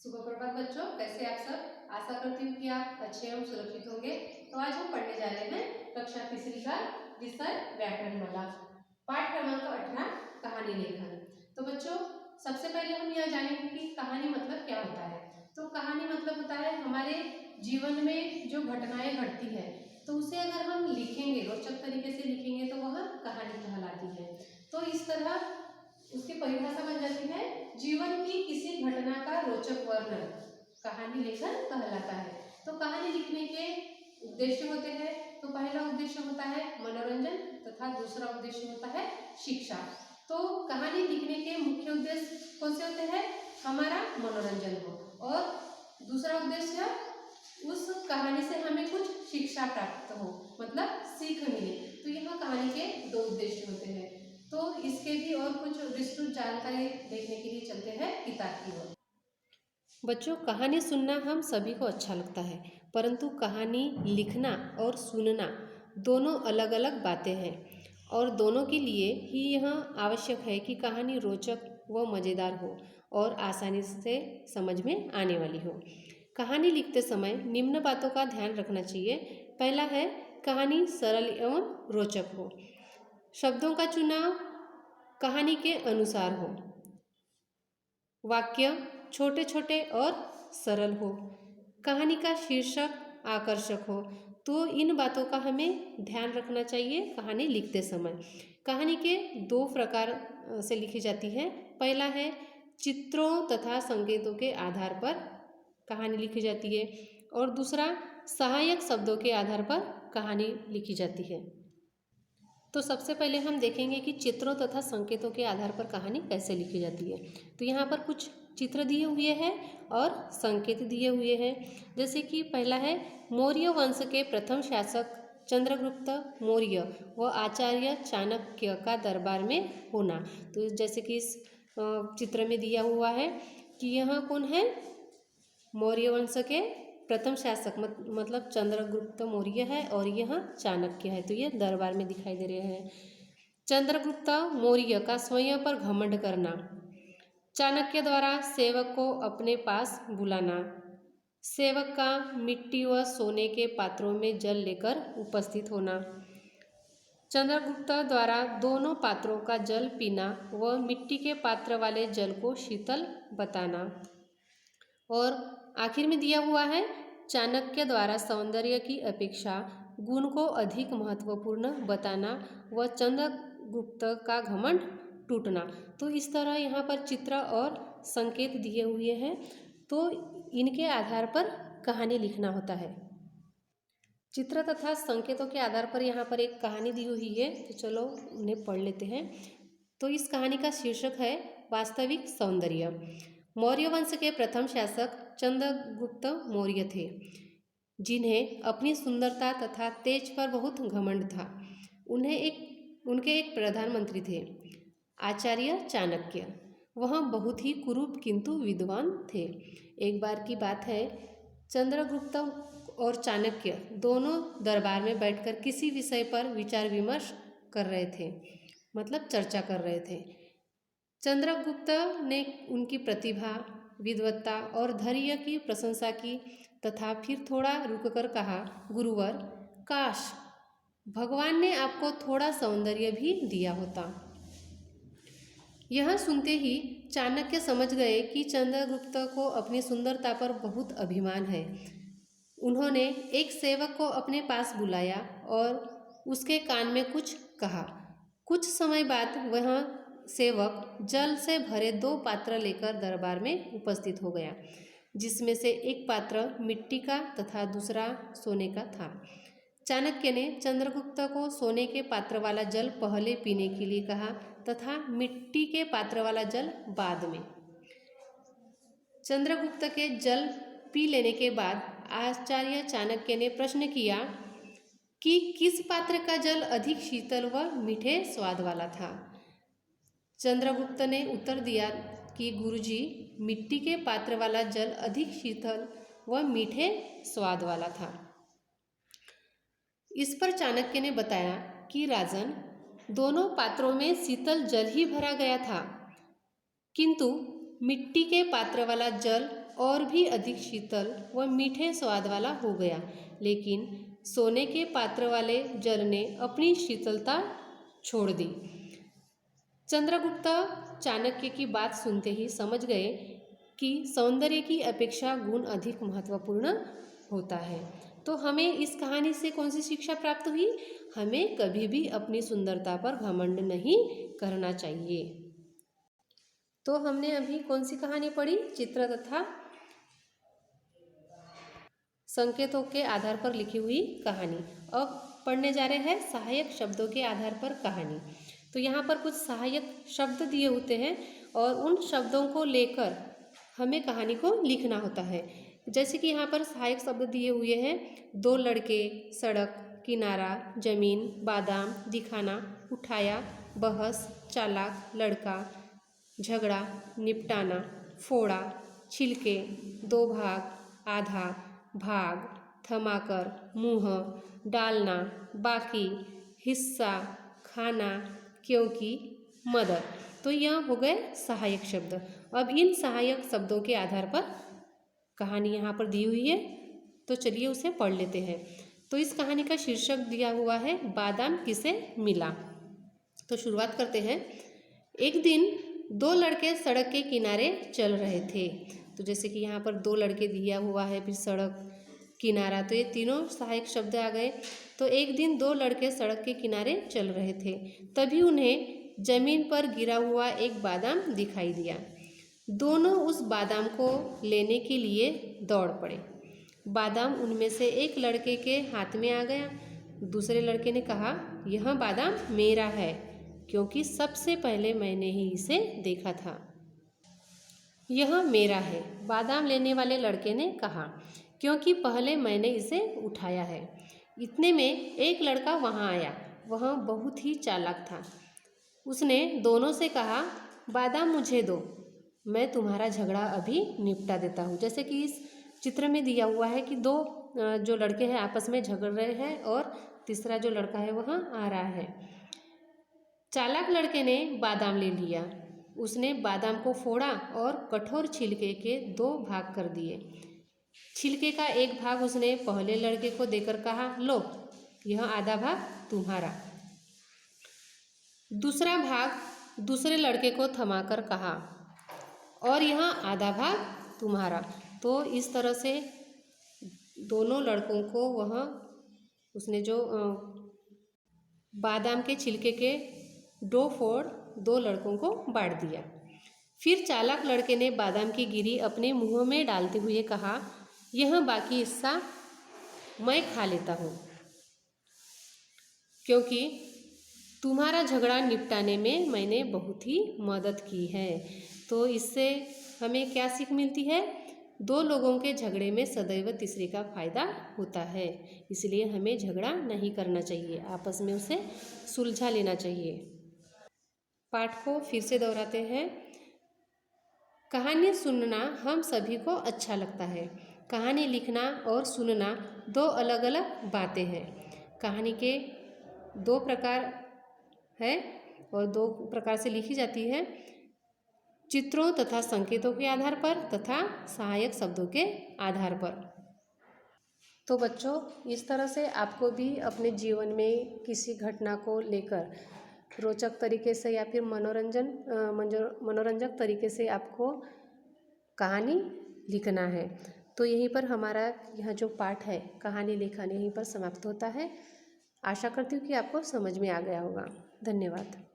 सुबह प्रभात बच्चों, कैसे आप सब? आशा करती हूँ कि आप अच्छे एवं सुरक्षित होंगे। तो आज हम पढ़ने जा रहे हैं कक्षा तीसरी का विषय व्याकरणमाला, पाठ क्रमांक 18 कहानी लेखन। तो बच्चों, सबसे पहले हम यह जानेंगे कि कहानी मतलब क्या होता है। तो कहानी मतलब होता है हमारे जीवन में जो घटनाएं घटती है, तो उसे अगर हम लिखेंगे, रोचक तरीके से लिखेंगे, तो वह कहानी कहलाती है। तो इस तरह उसकी परिभाषा बन जाती है जीवन की किसी घटना का रोचक वर्णन कहानी लेखन कहलाता है। तो कहानी लिखने के उद्देश्य होते हैं। तो पहला उद्देश्य होता है मनोरंजन तथा दूसरा उद्देश्य होता है शिक्षा। तो कहानी लिखने के मुख्य उद्देश्य कौन से होते हैं? हमारा मनोरंजन हो, और दूसरा उद्देश्य उस कहानी से हमें कुछ शिक्षा प्राप्त हो, मतलब सीख मिले। तो यह कहानी के दो उद्देश्य होते हैं। तो इसके भी और कुछ विस्तृत जानकारी देखने के लिए चलते हैं किताब की ओर। बच्चों, कहानी सुनना हम सभी को अच्छा लगता है, परंतु कहानी लिखना और सुनना दोनों अलग अलग बातें हैं, और दोनों के लिए ही यह आवश्यक है कि कहानी रोचक व मज़ेदार हो और आसानी से समझ में आने वाली हो। कहानी लिखते समय निम्न बातों का ध्यान रखना चाहिए। पहला है, कहानी सरल एवं रोचक हो। शब्दों का चुनाव कहानी के अनुसार हो। वाक्य छोटे छोटे और सरल हो। कहानी का शीर्षक आकर्षक हो। तो इन बातों का हमें ध्यान रखना चाहिए कहानी लिखते समय। कहानी के दो प्रकार से लिखी जाती है। पहला है चित्रों तथा संकेतों के आधार पर कहानी लिखी जाती है, और दूसरा सहायक शब्दों के आधार पर कहानी लिखी जाती है। तो सबसे पहले हम देखेंगे कि चित्रों तथा संकेतों के आधार पर कहानी कैसे लिखी जाती है। तो यहाँ पर कुछ चित्र दिए हुए हैं और संकेत दिए हुए हैं। जैसे कि पहला है, मौर्य वंश के प्रथम शासक चंद्रगुप्त मौर्य व आचार्य चाणक्य का दरबार में होना। तो जैसे कि इस चित्र में दिया हुआ है कि यहाँ कौन है? मौर्य वंश के प्रथम शासक मतलब चंद्रगुप्त मौर्य है, और यह चाणक्य है। तो ये दरबार में दिखाई दे रहे हैं। चंद्रगुप्त मौर्य का स्वयं पर घमंड करना, चाणक्य द्वारा सेवक को अपने पास बुलाना, सेवक का मिट्टी व सोने के पात्रों में जल लेकर उपस्थित होना, चंद्रगुप्त द्वारा दोनों पात्रों का जल पीना व मिट्टी के पात्र वाले जल को शीतल बताना, और आखिर में दिया हुआ है, चाणक्य द्वारा सौंदर्य की अपेक्षा गुण को अधिक महत्वपूर्ण बताना व चंद्रगुप्त का घमंड टूटना। तो इस तरह यहाँ पर चित्र और संकेत दिए हुए हैं। तो इनके आधार पर कहानी लिखना होता है। चित्र तथा संकेतों के आधार पर यहाँ पर एक कहानी दी हुई है, तो चलो उन्हें पढ़ लेते हैं। तो इस कहानी का शीर्षक है वास्तविक सौंदर्य। मौर्य वंश के प्रथम शासक चंद्रगुप्त मौर्य थे, जिन्हें अपनी सुंदरता तथा तेज पर बहुत घमंड था। उनके एक प्रधानमंत्री थे, आचार्य चाणक्य। वह बहुत ही कुरूप किंतु विद्वान थे। एक बार की बात है, चंद्रगुप्त और चाणक्य दोनों दरबार में बैठकर किसी विषय पर विचार विमर्श कर रहे थे, मतलब चर्चा कर रहे थे। चंद्रगुप्त ने उनकी प्रतिभा, विद्वत्ता और धैर्य की प्रशंसा की तथा फिर थोड़ा रुककर कहा, गुरुवर, काश भगवान ने आपको थोड़ा सौंदर्य भी दिया होता। यह सुनते ही चाणक्य समझ गए कि चंद्रगुप्त को अपनी सुंदरता पर बहुत अभिमान है। उन्होंने एक सेवक को अपने पास बुलाया और उसके कान में कुछ कहा। कुछ समय बाद वह सेवक जल से भरे 2 पात्र लेकर दरबार में उपस्थित हो गया, जिसमें से एक पात्र मिट्टी का तथा दूसरा सोने का था। चाणक्य ने चंद्रगुप्त को सोने के पात्र वाला जल पहले पीने के लिए कहा तथा मिट्टी के पात्र वाला जल बाद में। चंद्रगुप्त के जल पी लेने के बाद आचार्य चाणक्य ने प्रश्न किया कि किस पात्र का जल अधिक शीतल व मीठे स्वाद वाला था। चंद्रगुप्त ने उत्तर दिया कि गुरुजी, मिट्टी के पात्र वाला जल अधिक शीतल व मीठे स्वाद वाला था। इस पर चाणक्य ने बताया कि राजन, दोनों पात्रों में शीतल जल ही भरा गया था, किंतु मिट्टी के पात्र वाला जल और भी अधिक शीतल व मीठे स्वाद वाला हो गया, लेकिन सोने के पात्र वाले जल ने अपनी शीतलता छोड़ दी। चंद्रगुप्त चाणक्य की बात सुनते ही समझ गए कि सौंदर्य की अपेक्षा गुण अधिक महत्वपूर्ण होता है। तो हमें इस कहानी से कौन सी शिक्षा प्राप्त हुई? हमें कभी भी अपनी सुंदरता पर घमंड नहीं करना चाहिए। तो हमने अभी कौन सी कहानी पढ़ी? चित्र तथा संकेतों के आधार पर लिखी हुई कहानी। अब पढ़ने जा रहे हैं सहायक शब्दों के आधार पर कहानी। तो यहाँ पर कुछ सहायक शब्द दिए होते हैं और उन शब्दों को लेकर हमें कहानी को लिखना होता है। जैसे कि यहाँ पर सहायक शब्द दिए हुए हैं, दो लड़के, सड़क, किनारा, जमीन, बादाम, दिखाना, उठाया, बहस, चालाक, लड़का, झगड़ा, निपटाना, फोड़ा, छिलके, दो भाग, आधा, भाग, थमाकर, मुँह, डालना, बाकी, हिस्सा, खाना, क्योंकि, मदद। तो यह हो गए सहायक शब्द। अब इन सहायक शब्दों के आधार पर कहानी यहाँ पर दी हुई है, तो चलिए उसे पढ़ लेते हैं। तो इस कहानी का शीर्षक दिया हुआ है बादाम किसे मिला। तो शुरुआत करते हैं। एक दिन दो लड़के सड़क के किनारे चल रहे थे। तो जैसे कि यहाँ पर दो लड़के दिया हुआ है, फिर सड़क, किनारा, तो ये तीनों सहायक शब्द आ गए। तो एक दिन दो लड़के सड़क के किनारे चल रहे थे, तभी उन्हें जमीन पर गिरा हुआ एक बादाम दिखाई दिया। दोनों उस बादाम को लेने के लिए दौड़ पड़े। बादाम उनमें से एक लड़के के हाथ में आ गया। दूसरे लड़के ने कहा, यह बादाम मेरा है, क्योंकि सबसे पहले मैंने ही इसे देखा था। यह मेरा है, बादाम लेने वाले लड़के ने कहा, क्योंकि पहले मैंने इसे उठाया है। इतने में एक लड़का वहाँ आया। वह बहुत ही चालाक था। उसने दोनों से कहा, बादाम मुझे दो, मैं तुम्हारा झगड़ा अभी निपटा देता हूँ। जैसे कि इस चित्र में दिया हुआ है कि दो जो लड़के हैं आपस में झगड़ रहे हैं और तीसरा जो लड़का है वह आ रहा है। चालाक लड़के ने बादाम ले लिया। उसने बादाम को फोड़ा और कठोर छिलके के दो भाग कर दिए। छिलके का एक भाग उसने पहले लड़के को देकर कहा, लो, यह आधा भाग तुम्हारा। दूसरा भाग दूसरे लड़के को थमाकर कहा, और यह आधा भाग तुम्हारा। तो इस तरह से दोनों लड़कों को वह उसने जो बादाम के छिलके के दो फोड़ दो लड़कों को बांट दिया। फिर चालाक लड़के ने बादाम की गिरी अपने मुंह में डालते हुए कहा, यह बाकी हिस्सा मैं खा लेता हूँ, क्योंकि तुम्हारा झगड़ा निपटाने में मैंने बहुत ही मदद की है। तो इससे हमें क्या सीख मिलती है? दो लोगों के झगड़े में सदैव तीसरे का फायदा होता है, इसलिए हमें झगड़ा नहीं करना चाहिए, आपस में उसे सुलझा लेना चाहिए। पाठ को फिर से दोहराते हैं। कहानी सुनना हम सभी को अच्छा लगता है। कहानी लिखना और सुनना दो अलग अलग बातें हैं। कहानी के दो प्रकार है और दो प्रकार से लिखी जाती है, चित्रों तथा संकेतों के आधार पर तथा सहायक शब्दों के आधार पर। तो बच्चों, इस तरह से आपको भी अपने जीवन में किसी घटना को लेकर रोचक तरीके से या फिर मनोरंजक तरीके से आपको कहानी लिखना है। तो यहीं पर हमारा यह जो पाठ है कहानी लेखन यहीं पर समाप्त होता है। आशा करती हूँ कि आपको समझ में आ गया होगा। धन्यवाद।